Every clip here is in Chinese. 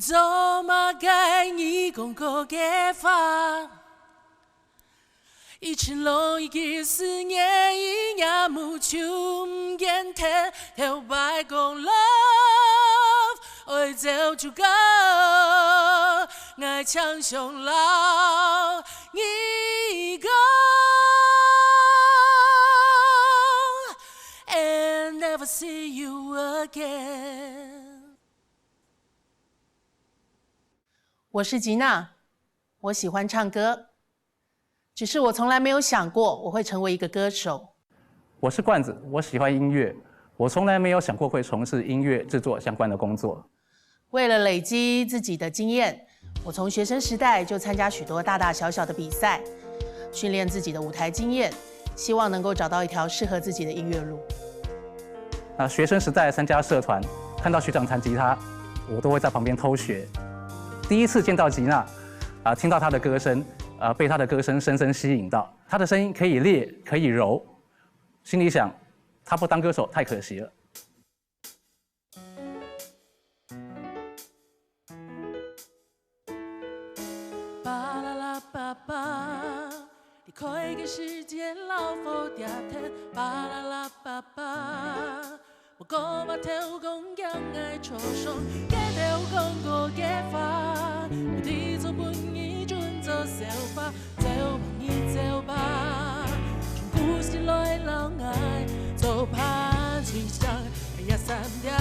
做嘛该你讲个解法？以前拢已经思念，伊也无像唔见听，头摆讲 love， 爱走就go， 爱唱上老，你讲 and never see you again。我是吉娜，我喜欢唱歌，只是我从来没有想过我会成为一个歌手。我是罐子，我喜欢音乐，我从来没有想过会从事音乐制作相关的工作。为了累积自己的经验，我从学生时代就参加许多大大小小的比赛，训练自己的舞台经验，希望能够找到一条适合自己的音乐路。学生时代参加社团，看到学长弹吉他，我都会在旁边偷学。第一次见到吉娜，听到她的歌声，被她的歌声深深吸引到。她的声音可以烈，可以柔，心里想，她不当歌手太可惜了。巴啦啦巴巴，离开的世界老佛嗲天，巴啦啦巴巴。我讲嘛头讲养爱初上，假头讲个假法，有地做本意准做小法，走吧你走吧，从故事来老爱做怕吉祥，夜3點，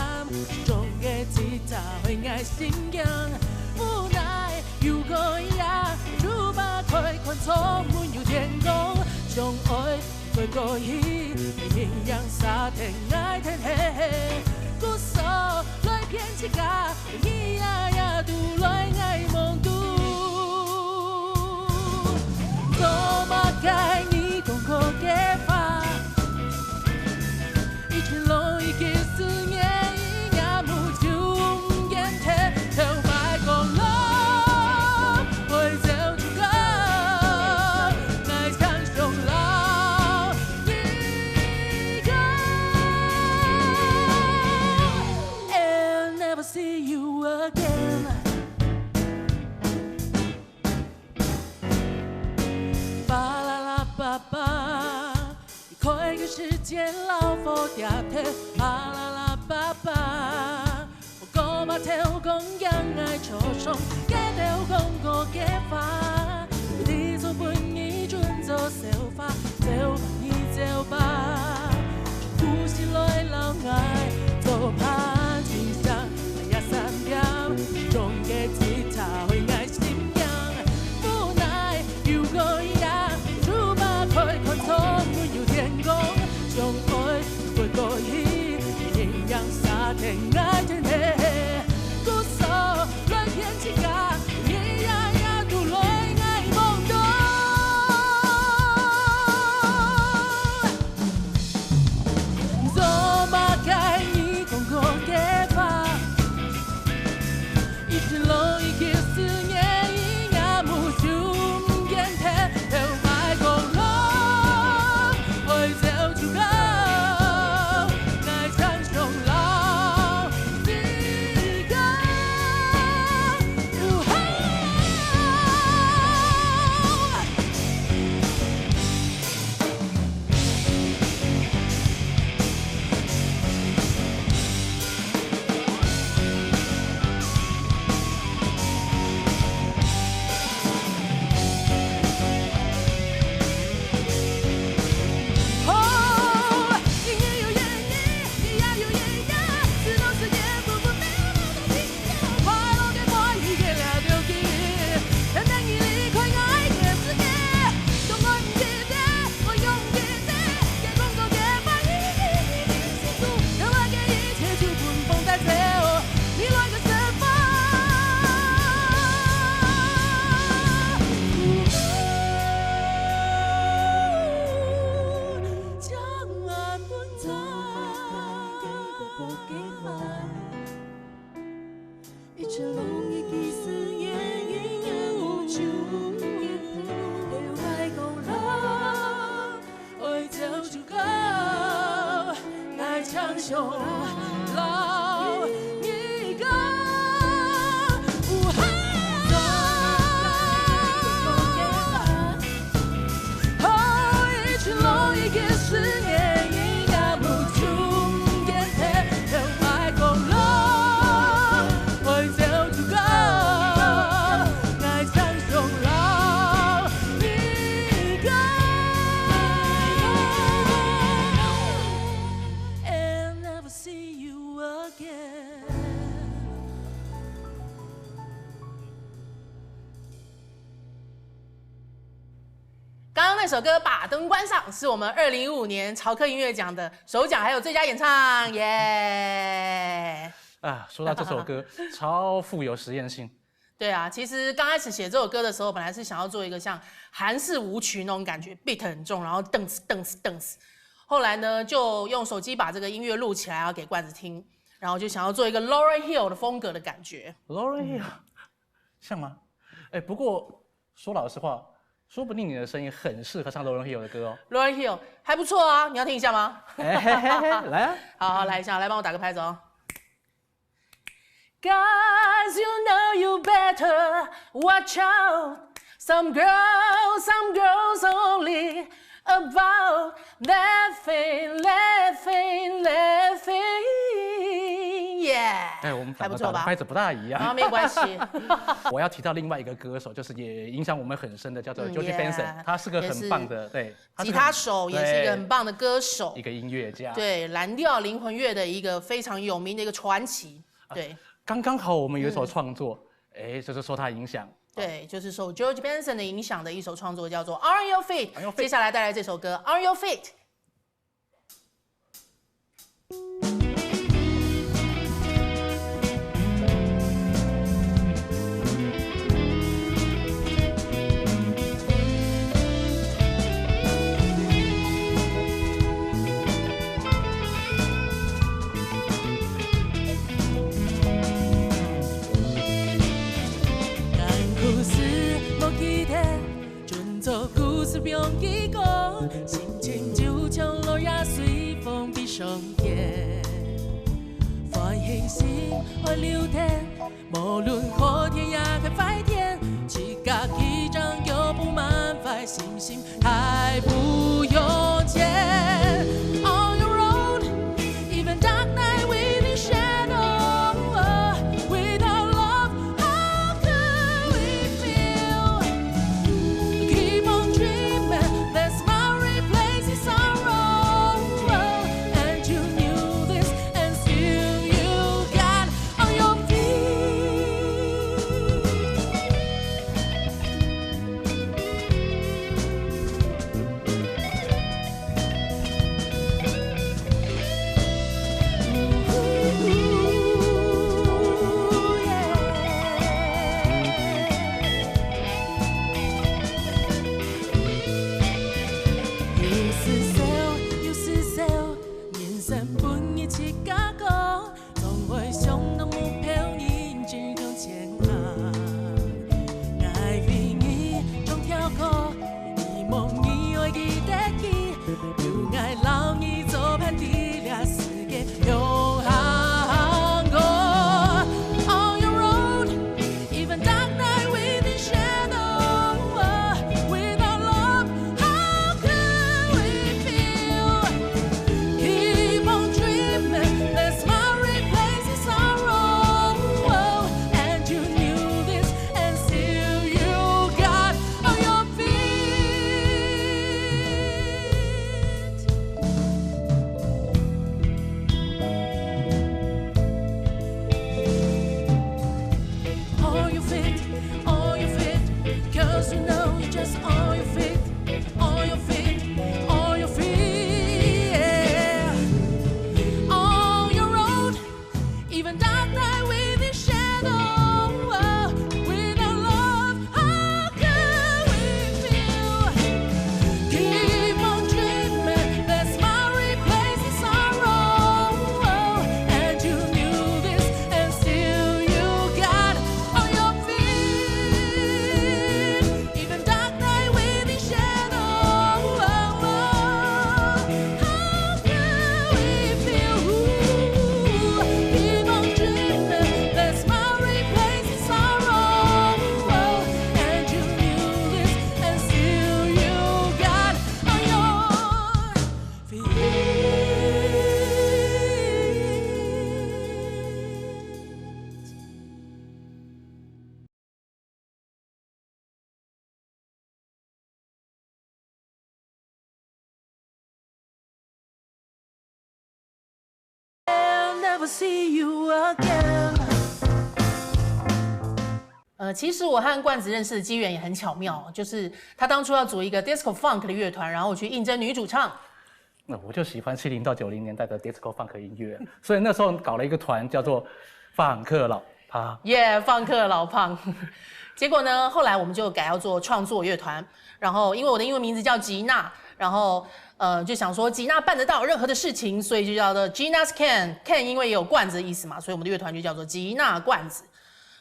中嘅吉他會愛心癢，無奈有個呀，如把開款充滿有天公，相愛。過過去，營養沙田愛天黑，故事來騙自家，你呀呀都來愛夢都，做嘛該你講個解法，以前攏已經思念，伊也無就眼睇，頭擺講咯，會走就go，愛唱上老。See you again。巴啦啦巴巴，離開個世界老佛嗲貼，巴啦啦巴巴，我講嘛頭講養愛初上，假頭講個假法，你做本意準做小法，走吧你走吧，故事來老愛做怕。中嘅吉他會愛心癢，無奈有個呀，如把開款充滿有天公，相愛過過去，營養沙田愛天黑，故事來騙自家，你呀呀都來愛夢中，做嘛該你講個解法。以前攏已經思念，伊也無就眼睇，頭擺講咯，愛走就go，愛唱上老，你講，唱上老，你講。刚刚那首歌《把灯关上》是我们2015年潮科音乐奖的首奖，还有最佳演唱，耶！啊，说到这首歌，超富有实验性。对啊，其实刚开始写这首歌的时候，本来是想要做一个像韩式舞曲那种感觉 ，beat 很重，然后噔哧噔哧噔哧。后来呢，就用手机把这个音乐录起来，要给罐子听，然后就想要做一个 Lauryn Hill 的风格的感觉。Lauryn Hill，像吗？哎，不过说老实话，说不定你的声音很适合唱 Lauryn Hill 的歌哦。Lauryn Hill 还不错啊，你要听一下吗？哎嘿嘿嘿，来啊！好，来一下，来帮我打个拍子哦。Guys, you know you better watch out. Some girls only about laughing. Yeah， 哎，我们还不错吧？拍子不大一样。啊，没关系。我要提到另外一个歌手，就是也影响我们很深的，叫做 George Benson， 他是个很棒的，对，吉他手，也是一个很棒的歌手，一个音乐家，对，蓝调灵魂乐的一个非常有名的一个传奇，对。刚刚好，我们有一首创作，哎，就是受他影响。对，就是受 George Benson 的影响的一首创作，叫做《On Your Feet》。接下来带来这首歌《On Your Feet》。不用记过，心情就像落叶随风飞上天。欢喜心会流淌，无论好天也开快天，一架起张又不满怀信心，太不用钱。On your road, even dark night within shadow, without love, how could we feel? Keep on dreaming, let's not replace the sorrow. And you knew this, and still you got on your feet. Ooh, yeah. 有时笑，人生本一起架构，总会相同目标，认真向前行。爱为你种条路，以梦以爱记得起，有爱老你做伴，地了世界永恒过。On your road, even dark night within shadow, without love, how could we feel? Keep on dreaming, let's not replace the sorrow. And you knew this, and still you got on your feet. On your feet, on your feet, 'cause you know you're just on your feet, on your feet, on your feet, yeah. On your road, even dark night within shadow, without love, how could we feel? Keep on dreaming, let's not replace the sorrow. And you knew this, and still you got on your feet. Even dark night within shadow, how could we feel? Keep on dreaming, let's not replace the sorrow. And you knew this, and still you got on your feet. I'll never see you again. 其实我和冠子认识的机缘也很巧妙，就是他当初要组一个 disco funk 的乐团，然后我去应征女主唱。那我就喜欢70到90年代的 disco funk 音乐，所以那时候搞了一个团叫做放克老胖。放克老胖。结果呢，后来我们就改要做创作乐团，然后因为我的英文名字叫吉娜，然后就想说吉娜办得到任何的事情，所以就叫做 Gina's Can， 因为也有罐子的意思嘛，所以我们的乐团就叫做吉娜罐子。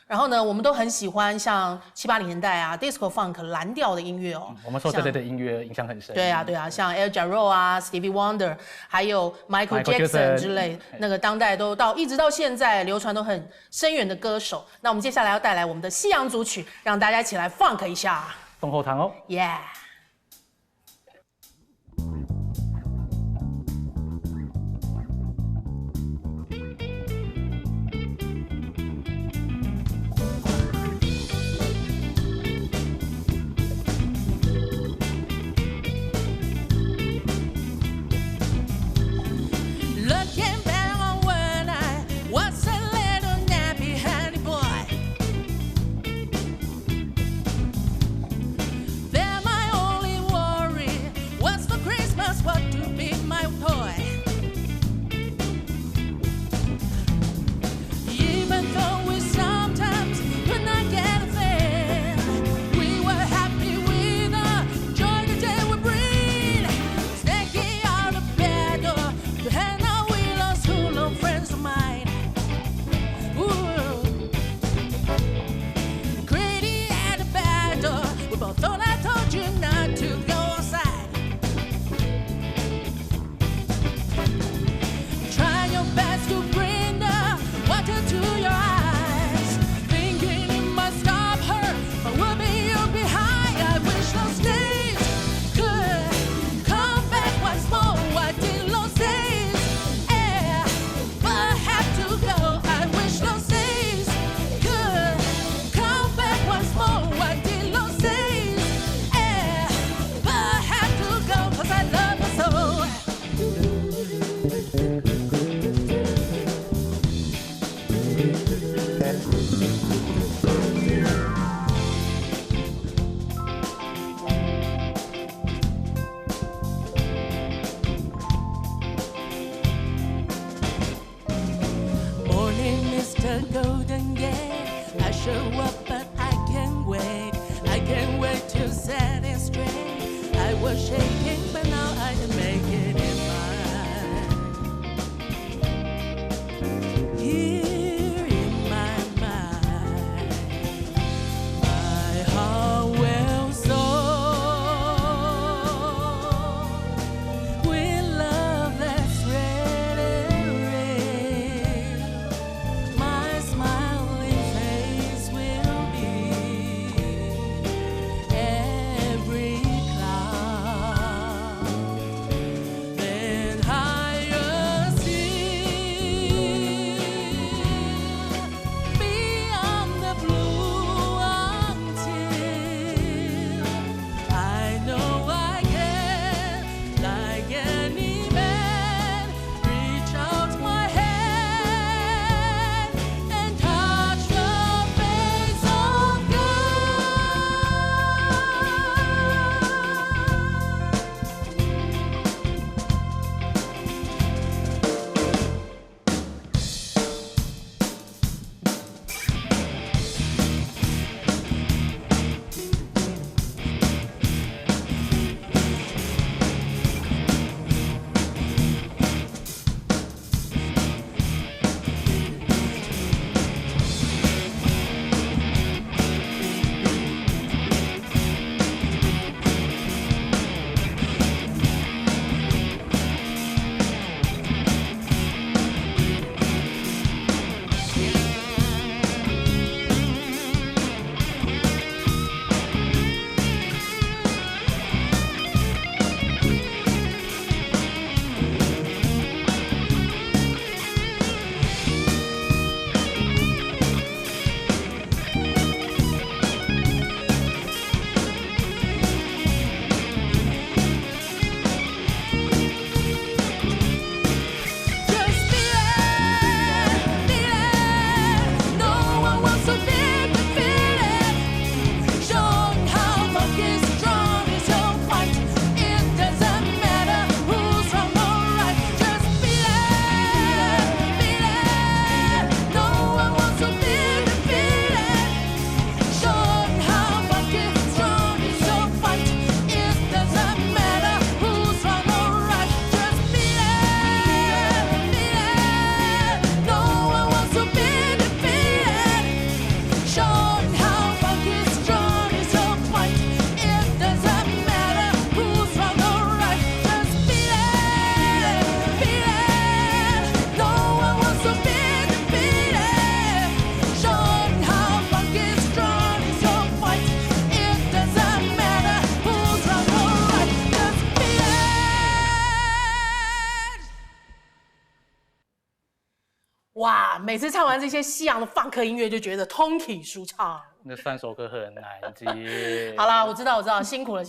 然后呢，我们都很喜欢像70、80年代啊 disco funk 蓝调的音乐哦。我们受这类的音乐影响很深。对啊，像 El Jarreau 啊 ，Stevie Wonder， 还有 Michael Jackson 之类，那个当代都一直到现在流传都很深远的歌手。那我们接下来要带来我们的西洋组曲，让大家一起来 funk 一下。冬后堂哦。Yeah。My smiling face will 每次唱完这些西洋的放克音乐，就觉得通体舒畅。那3首歌很难记。好啦，我知道，辛苦了。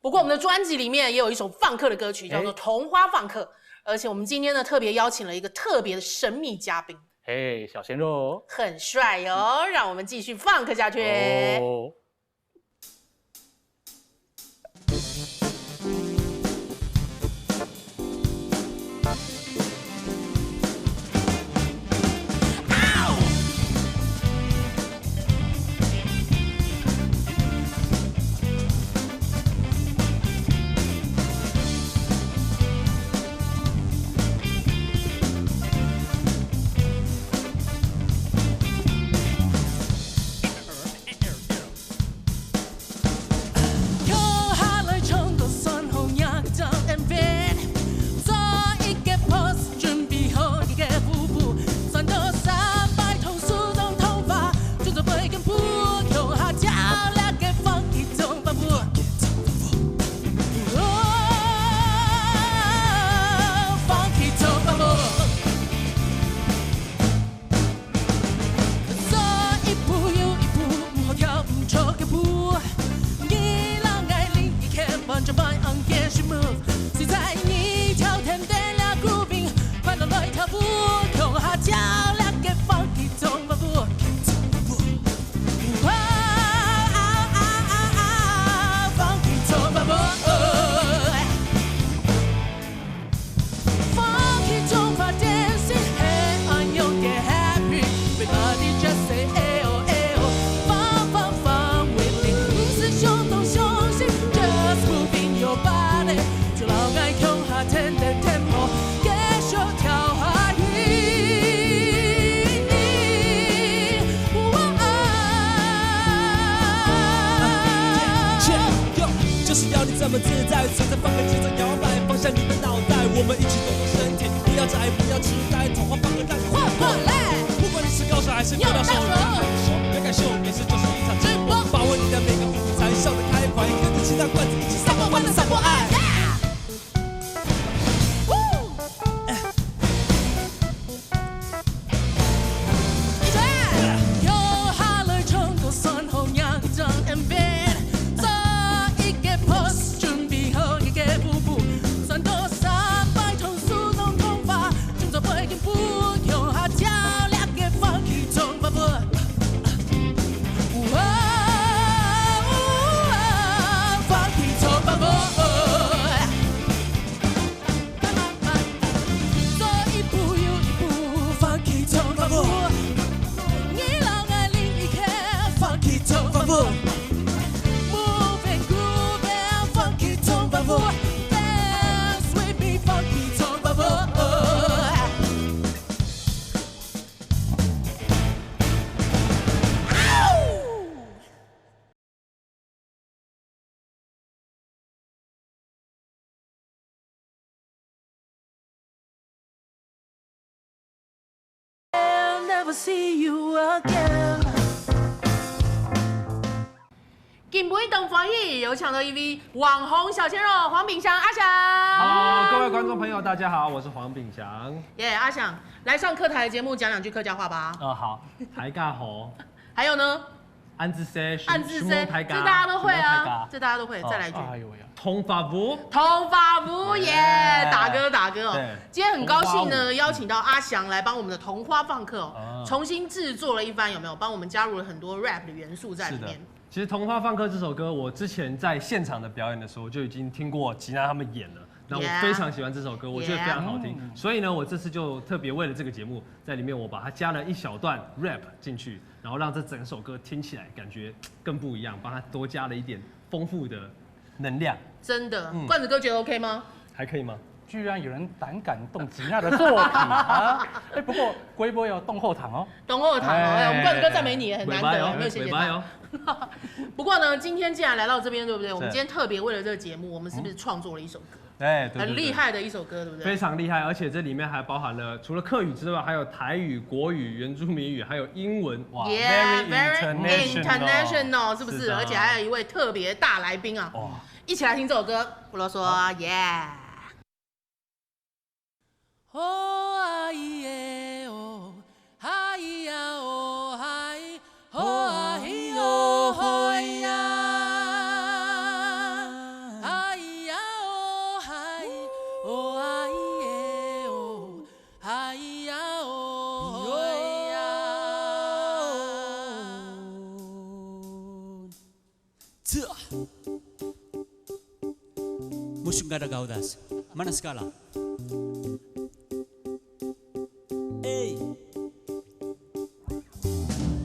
不过我们的专辑里面也有一首放克的歌曲，叫做《童话放克》，而且我们今天呢特别邀请了一个特别的神秘嘉宾，嘿，小鲜肉，很帅哦，让我们继续放克下去。哦这么自在，随着放克节奏摇摆，放下你的脑袋，我们一起动动身体，不要宅，不要痴呆，童话放克让你活过来。不管你是高手还是跳到手，别感受，也是就是一场直播，把握你的每个舞台，笑得开怀，跟着其他罐子一起撒播欢乐，撒播爱。See you again。金杯等欢喜，有抢到一位网红小鲜肉黄炳祥阿翔。好，各位观众朋友，大家好，我是黄炳祥。耶，阿翔来上客台的节目，讲2句客家话吧。好，台尬吼。还有呢？安之塞，安之塞，这大家都会啊，这大家都会。再来一句。哎呦呀！通发布，通发布耶，打歌哦！今天很高兴呢，邀请到阿翔来帮我们的童话放克哦，重新制作了一番，有没有？帮我们加入了很多 rap 的元素在里面。其实《童话放克》这首歌，我之前在现场的表演的时候就已经听过吉娜他们演了，那我非常喜欢这首歌，我觉得非常好听，所以呢，我这次就特别为了这个节目，在里面我把它加了一小段 rap 进去，然后让这整首歌听起来感觉更不一样，帮它多加了一点丰富的能量。真的，罐子哥觉得 OK 吗？还可以吗？居然有人胆敢动吉娜的作品啊！哎，不过龟波有动后堂哦，动后堂哦，我们罐子哥赞美你，很难得，有没有谢谢他？不过呢，今天既然来到这边，对不对？我们今天特别为了这个节目，我们是不是创作了一首歌？对，很厉害的一首歌，对不对？非常厉害，而且这里面还包含了除了客语之外，还有台语、国语、原住民语，还有英文，哇 ，very international， 是不是？而且还有一位特别大来宾啊！哇，一起来听这首歌，不啰嗦，耶！哦啊耶哦， Mushung gada gaudas, mana skala?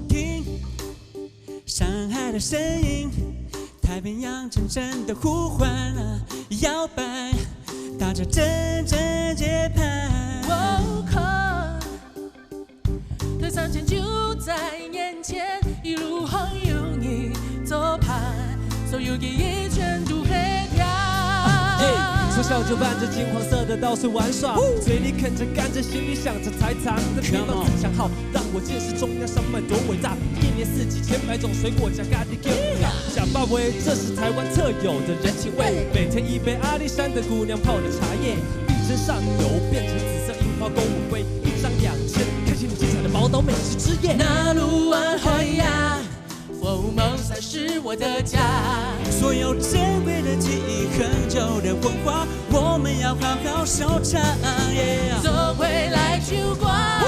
听上海的声音，太平洋阵阵的呼唤啊，摇摆，打着阵阵节拍。退散前就在眼前，一路红有你做伴，所有记忆全都黑掉。从小就伴着金黄色的稻穗玩耍，嘴里啃着甘蔗，心里想着财藏的地方自强好，让我见识中央山脉多伟大。一年四季千百种水果加咖喱给我假扮为这是台湾特有的人情味。每天一杯阿里山的姑娘泡的茶叶，碧针上游变成紫色樱花勾我归，一张2000，开启你精彩的宝岛美食之夜。那路湾海呀。Formosa 是我的家，所有珍贵的记忆、很久的文化，我们要好好收藏。走回来就挂，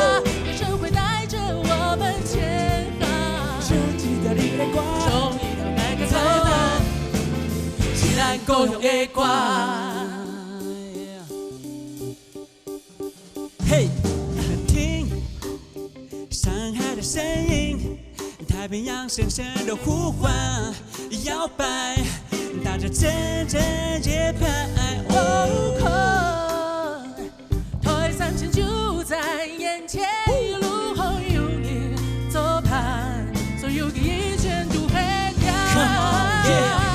人生会带着我们前行。就记得你的歌，终于到那个台湾，既然够用的歌。嘿，听上海的声音。太平洋深深的呼唤，摇摆，打着阵阵节拍。退散前就在眼前，一路红有你做伴，所有记忆全都黑掉。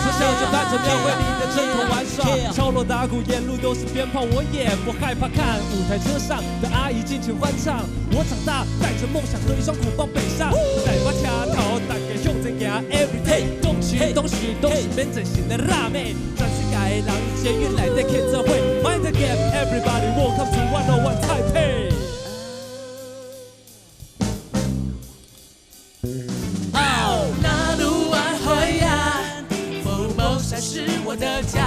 从小就伴着庙会里的阵头玩耍，敲锣打鼓，沿路都是鞭炮，我也不害怕。看舞台车上的阿姨尽情欢唱，我长大带着梦想和一双鼓棒北上。带把车头，大家向前行 ，everyday。东西东西都是免整形的辣妹，全世界的人捷运内底开做伙 ，Mind the gap everybody welcome to 101 Taipei。那路湾海呀，Formosa 是我的家。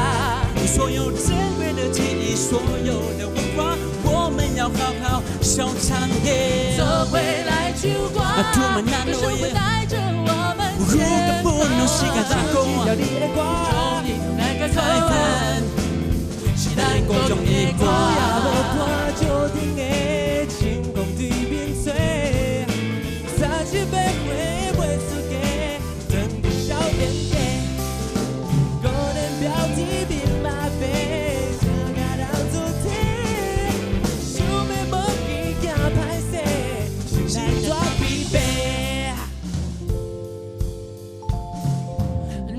所有珍贵的记忆，所有的文化，我们要好好收藏。走回来就挂，人生会带着我们前方。终于到那个台湾，是咱各种的歌。就顶的晴空对面吹，30杯会袂输给等个小眼睛。高人标题比马背，这个到昨天，想要无记行歹势，是大疲惫。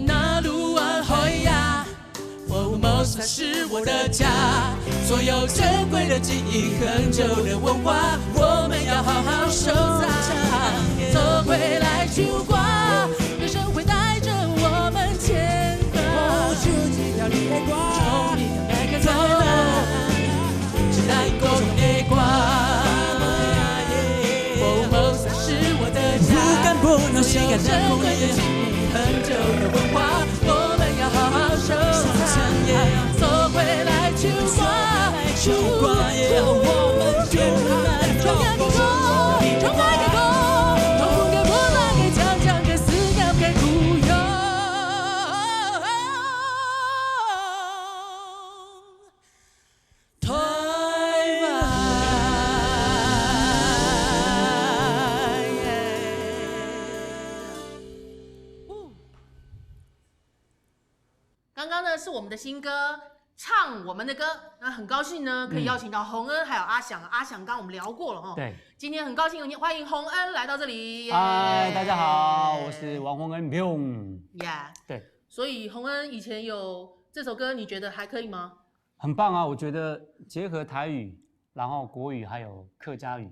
那路湾海呀，Formosa 是我的家。所有珍贵的记忆、很久的文化，我们要好好收藏。走回来就挂，人生会带着我们前行。就这条你的歌，终于到那个台湾，是咱共同的歌。Formosa 是我的家，所有珍贵的记忆、很久的文化，我们要好好收藏。走回来就挂。就挂，我们就来中央的歌，中外的歌，中风的波浪给强强给思念给孤勇。台湾，刚刚呢是我们的新歌。唱我们的歌，那很高兴呢，可以邀请到洪恩还有阿翔。阿翔刚刚我们聊过了哈，对，今天很高兴欢迎洪恩来到这里。嗨，大家好，我是王洪恩。对，所以洪恩以前有这首歌，你觉得还可以吗？很棒啊，我觉得结合台语，然后国语还有客家语，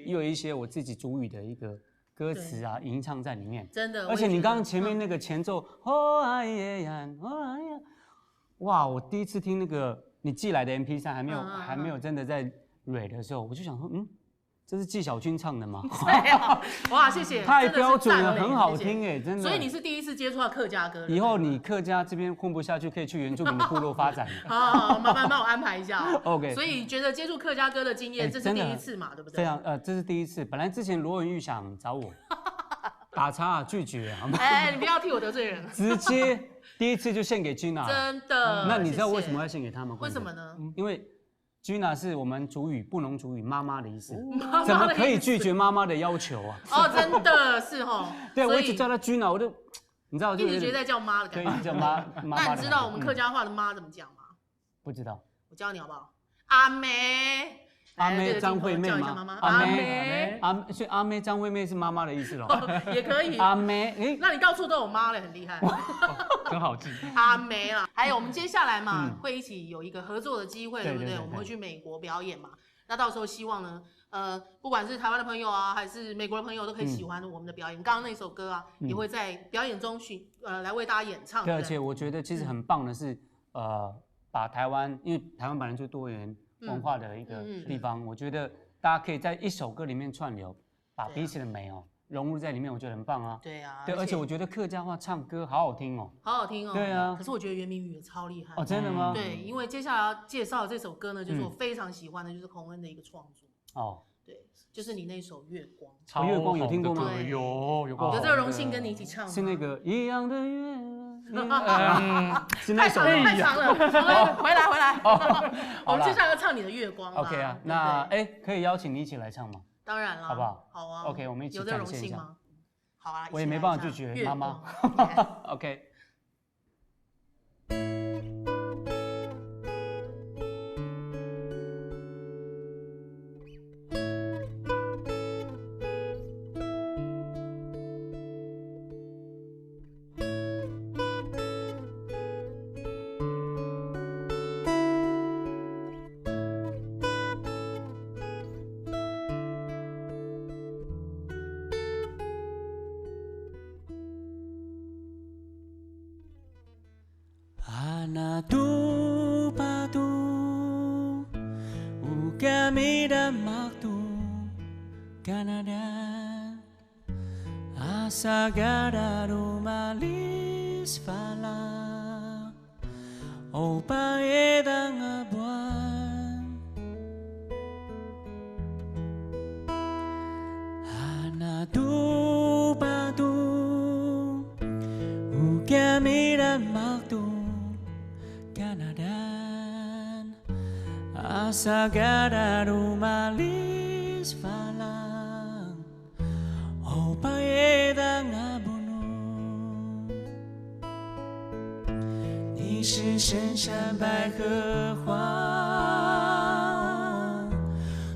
也有一些我自己主语的一个歌词啊，吟唱在里面。真的，而且你刚刚前面那个前奏，哦哎呀，哦哎呀。哇！我第一次听那个你寄来的 MP3，还没有真的在蕊的时候，我就想说，这是纪晓君唱的吗？对啊，哇，谢谢，太标准了，很好听哎，真的。所以你是第一次接触到客家歌，以后你客家这边混不下去，可以去原住民的部落发展。好，麻烦帮我安排一下。OK。所以觉得接触客家歌的经验，这是第一次嘛，对不对？非常这是第一次。本来之前罗文玉想找我，打叉拒绝好吗？你不要替我得罪人。直接第一次就献给 Gina。真的。那你知道为什么要献给他吗？为什么呢？因为 Gina 是我们族语布农族语妈妈的意思，妈妈怎么可以拒绝妈妈的要求啊？哦，真的是哦。对，我一直叫她 Gina， 我就你知道，一直觉得在叫妈的感觉。对，叫妈。那你知道我们客家话的妈怎么讲吗？不知道。我教你好不好？阿妹。阿妹张惠妹吗？阿妹，所以阿妹张惠妹是妈妈的意思咯。也可以。阿妹，那你到处都有妈了，很厉害。真好记。阿妹啦，还有我们接下来嘛，会一起有一个合作的机会，对不对？我们会去美国表演嘛。那到时候希望呢，不管是台湾的朋友啊，还是美国的朋友，都可以喜欢我们的表演。刚刚那首歌啊，也会在表演中来为大家演唱。对，而且我觉得其实很棒的是，把台湾，因为台湾本来就多元文化的一个地方，我觉得大家可以在一首歌里面串流，把彼此的美融入在里面，我觉得很棒啊。对啊，对，而且我觉得客家话唱歌好好听哦，好好听哦。对啊，可是我觉得袁明宇也超厉害哦，真的吗？对，因为接下来要介绍的这首歌呢，就是我非常喜欢的，就是洪恩的一个创作。哦，对，就是你那首《月光》。月光有听过吗？有这个荣幸跟你一起唱。是那个一样的月。是太长了，太长了。回来。我们接下来要唱你的《月光》。OK 啊，那可以邀请你一起来唱吗？当然了，好不好？好啊。OK， 我们一起展现一下。有这荣幸吗？好啊，我也没办法拒绝妈妈。OK。Panadu padu Ugami dan waktu Kanada Asaga rumalis fala Opa edang abuan Panadu padu Ugami dan waktu Kanadan Asagada rumalis falang Opa edang abono 你是深山百合花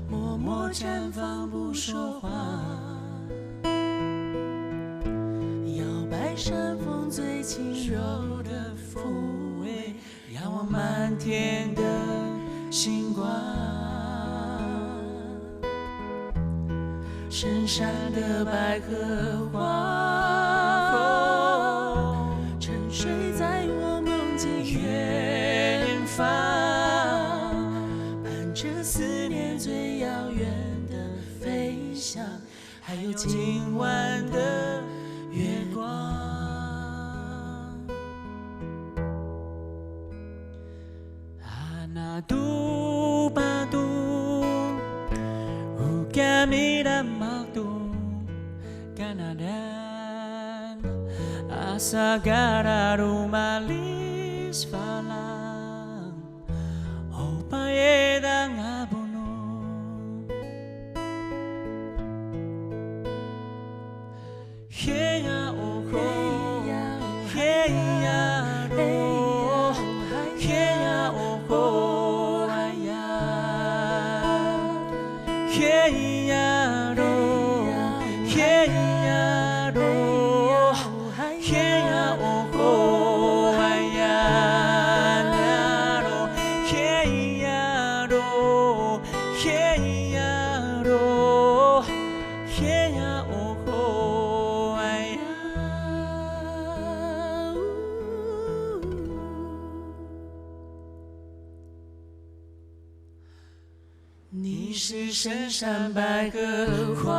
默默绽放不说话摇摆山风最轻柔的抚慰仰望满天的星光深山的百合花沉睡在我梦境远方伴着思念最遥远的飞翔还有今晚的月光Panadu padu Ugami dan waktu Kanadan Asagara rumalis falang Opa edang abono Heya oho Heya do Heya oho Heya do Heya do Heya oho Heya do Heya do Heya do Heya oho Heya 你是深山百合花，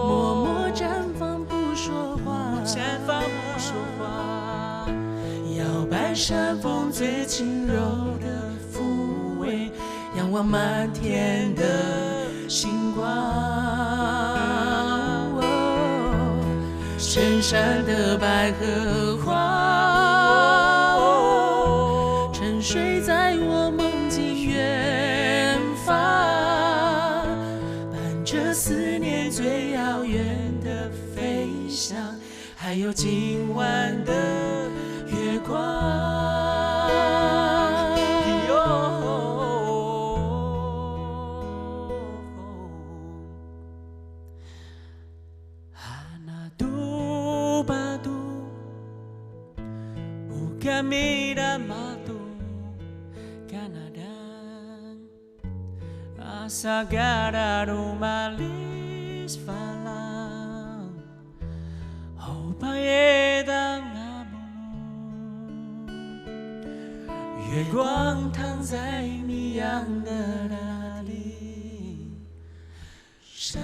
默默绽放不说话，绽放不说话，摇摆山风最轻柔的抚慰，仰望满天的星光。深山的百合花，沉睡在我梦境远方，伴着思念最遥远的飞翔，还有今晚的月光。Kami ramadu Kanadan Asagara rumalis falang Hopaye当阿木月光躺在迷样的大地上。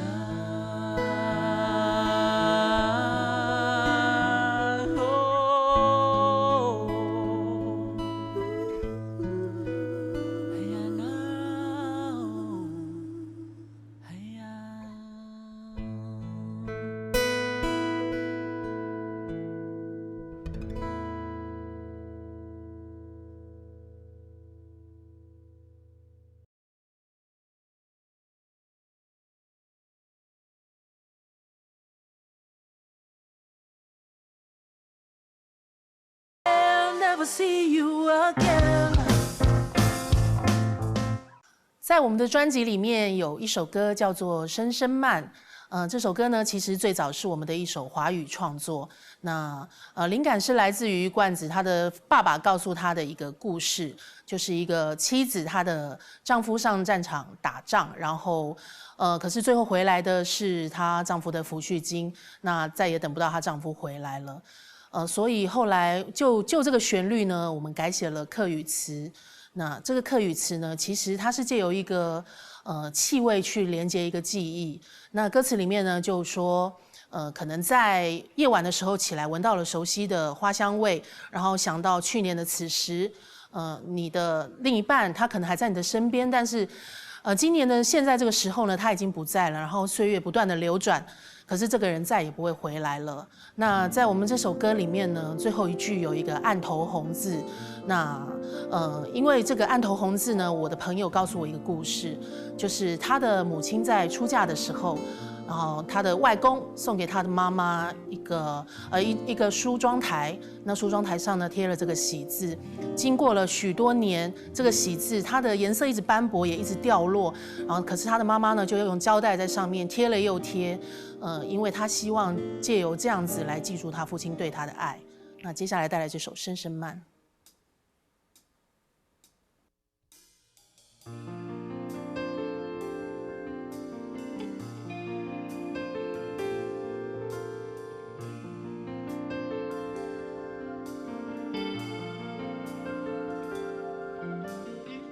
在我们的专辑里面有一首歌叫做《声声慢》，这首歌呢其实最早是我们的一首华语创作。那灵感是来自于冠子他的爸爸告诉他的一个故事，就是一个妻子她的丈夫上战场打仗，然后可是最后回来的是她丈夫的抚恤金，那再也等不到她丈夫回来了。所以后来就这个旋律呢，我们改写了客语词。那这个客语词呢，其实它是借由一个气味去连接一个记忆。那歌词里面呢，就说可能在夜晚的时候起来，闻到了熟悉的花香味，然后想到去年的此时，你的另一半他可能还在你的身边，但是今年的现在这个时候呢，他已经不在了，然后岁月不断的流转。可是这个人再也不会回来了。那在我们这首歌里面呢，最后一句有一个案头红字。那因为这个案头红字呢，我的朋友告诉我一个故事，就是他的母亲在出嫁的时候，然后他的外公送给他的妈妈一个梳妆台，那梳妆台上呢贴了这个喜字。经过了许多年，这个喜字它的颜色一直斑驳，也一直掉落。然后可是他的妈妈呢，就用胶带在上面贴了又贴。因为他希望借由这样子来记住他父亲对他的爱。那接下来带来这首《声声慢》。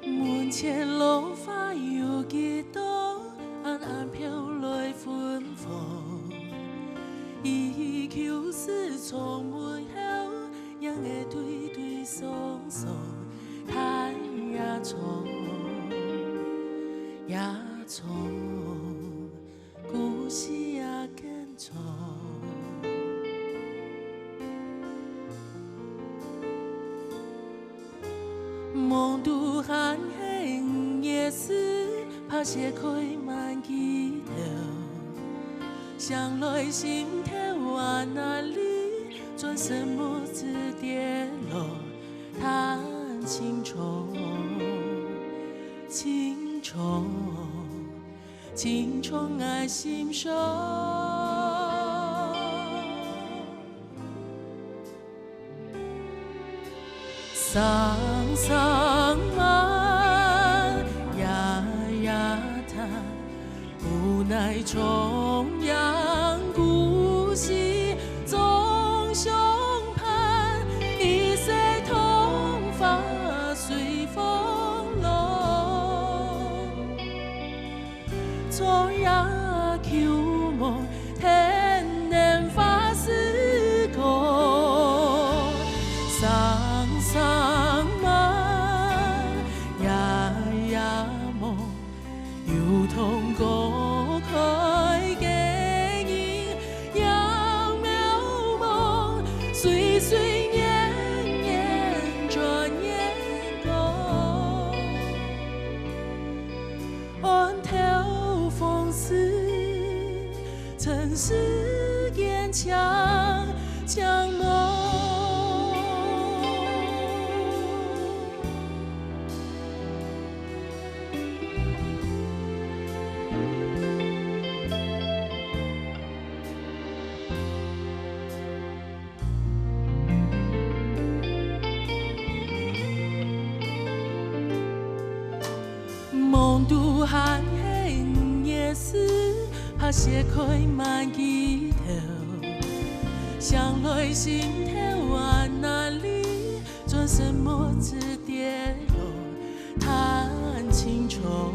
门前落花有几多，暗暗飘来芬芳。伊就是从门后，让的对对双双，太呀长，呀长，故事也更长。梦都含黑夜思，怕写开满记头。想来心跳往哪里？转身目子跌落，叹情愁，情愁，情愁爱心上。桑桑慢，呀呀叹，无奈重阳故稀总相盼，一色同发随风落，昨夜秋梦天然发丝过，桑桑慢，呀呀梦，如同割开嘅。曾是坚强强梦。梦拄寒黑夜思，怕血开满枝头，想来心头往哪里？转身莫知跌落，叹情愁，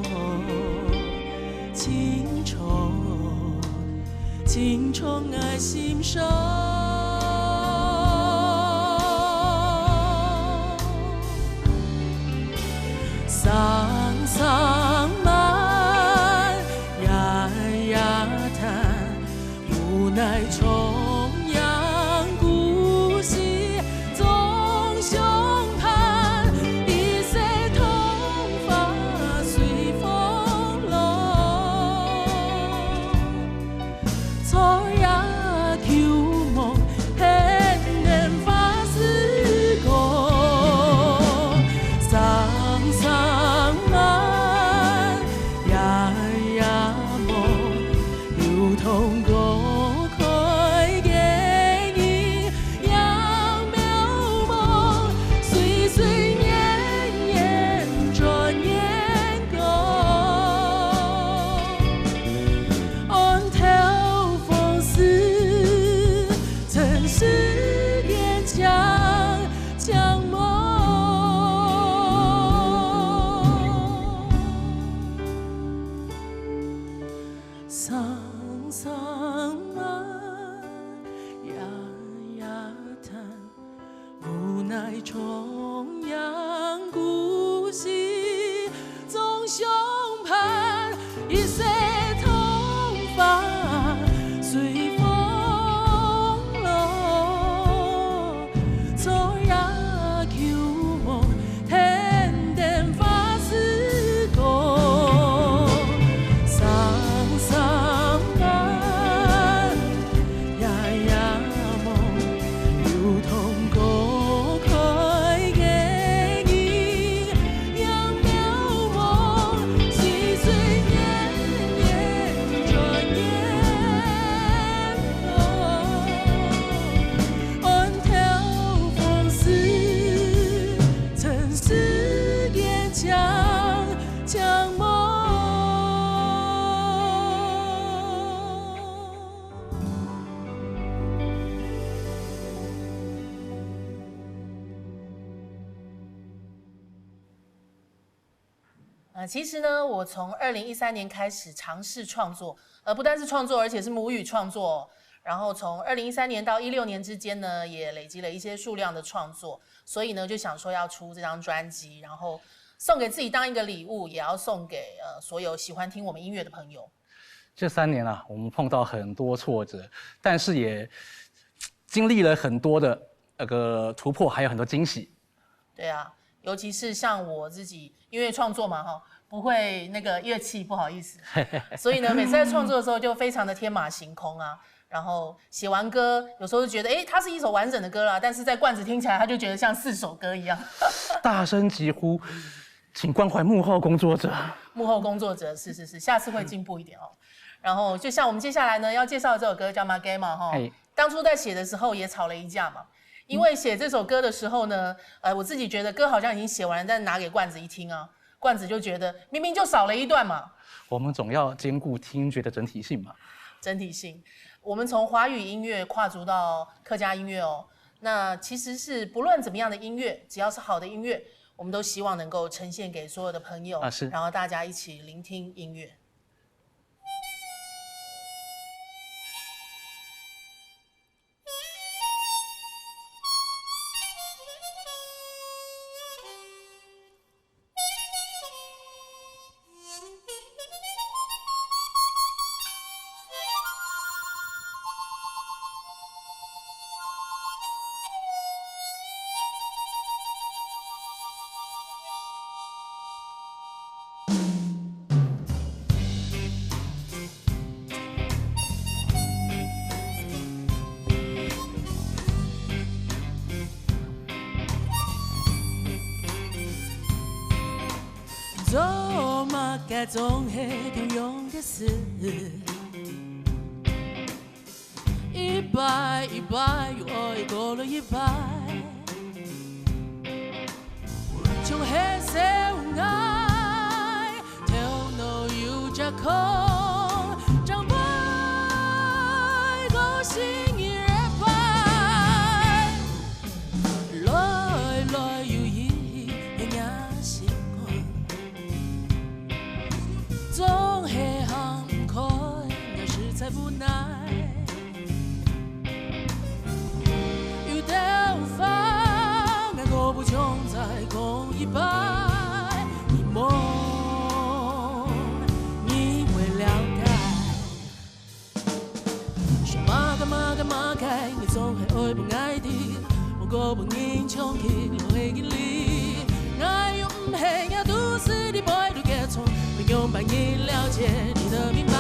情愁，情愁爱心上。桑蔓呀呀叹，无奈重阳故稀总胸畔，一色头发随风落，草呀秋梦偏偏发丝过，桑蔓呀呀梦，流通过开给你杨渺茫，岁岁年年转眼过，岸头风丝，曾是坚强强梦。桑蔓呀呀叹，无奈重阳故稀总胸畔，一色头发随风落，草呀秋梦天天发丝过，桑蔓呀呀梦，流通过开给你杨渺茫，岁岁年年转眼过，岸头风丝，曾是坚强强梦。其实呢，我从2013年开始尝试创作，不单是创作，而且是母语创作哦。然后从2013年到16年之间呢，也累积了一些数量的创作，所以呢，就想说要出这张专辑，然后送给自己当一个礼物，也要送给所有喜欢听我们音乐的朋友。这3年啊，我们碰到很多挫折，但是也经历了很多的突破，还有很多惊喜。对啊，尤其是像我自己音乐创作嘛，不会那个乐器，不好意思，所以呢，每次在创作的时候就非常的天马行空啊。然后写完歌，有时候就觉得，它是一首完整的歌啦，但是在罐子听起来，他就觉得像4首歌一样。大声疾呼，请关怀幕后工作者。幕后工作者是，下次会进步一点哦。然后就像我们接下来呢要介绍的这首歌叫《Magema》哈，当初在写的时候也吵了一架嘛。因为写这首歌的时候呢，我自己觉得歌好像已经写完了，但拿给罐子一听啊，罐子就觉得明明就少了一段嘛。我们总要兼顾听觉的整体性嘛。整体性，我们从华语音乐跨足到客家音乐哦。那其实是不论怎么样的音乐，只要是好的音乐，我们都希望能够呈现给所有的朋友，然后大家一起聆听音乐。做嘛该总是通用的事。100又爱过了100，从黑色无爱，头脑有着空，长白个心依然白，来有意呀习惯，总是行不开，那实在无奈。不穷在空一百，你梦，你会了解。说嘛该，你总係愛不愛的，我個不英雄去落去嘅你，愛又唔係要都市的 boy 都get 從，我用半夜了解你的明白，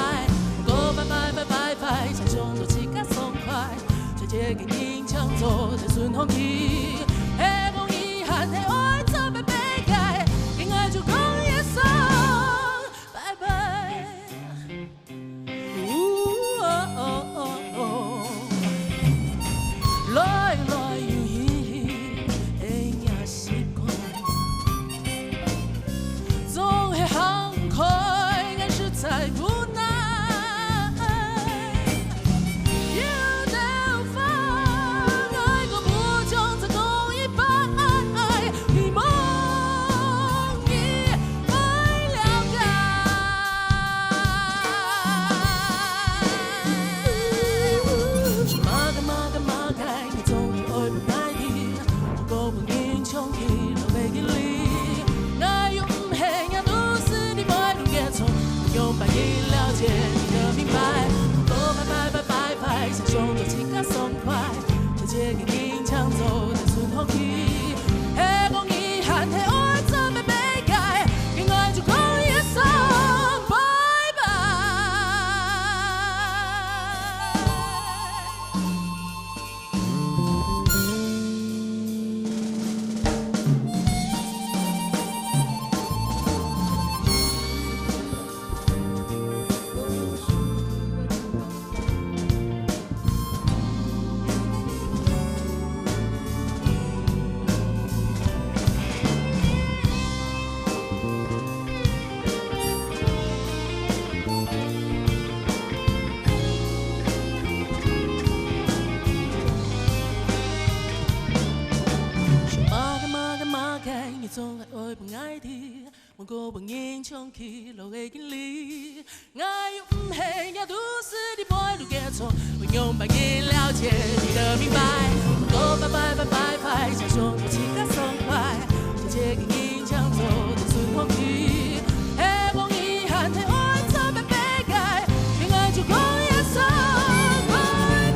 我個拜，才衝到氣格鬆快，再借給你搶走的順風氣。但係愛怎麼被改？戀愛就講一聲拜拜。來有意也習慣，總係行開，愛實在不難。總係愛不愛的，我個不英雄去落去嘅你，愛又唔係要都市的 boy 都 get 錯，我用半夜了解你的明白，我個拜，才衝到氣格鬆快，再借給你搶走的順風氣，黑光遺憾係愛怎麼被改，戀愛就講一聲拜拜。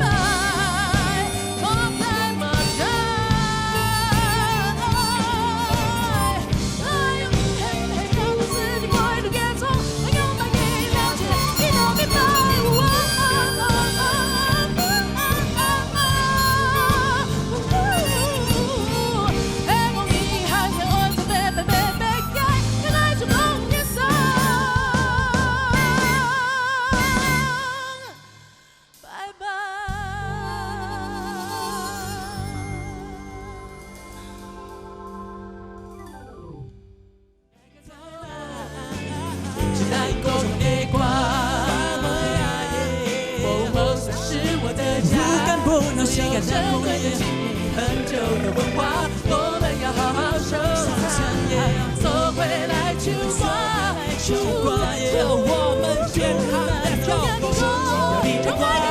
很久的文化，我們要好好收藏，走回來去玩，我們健康的跳，要你的光。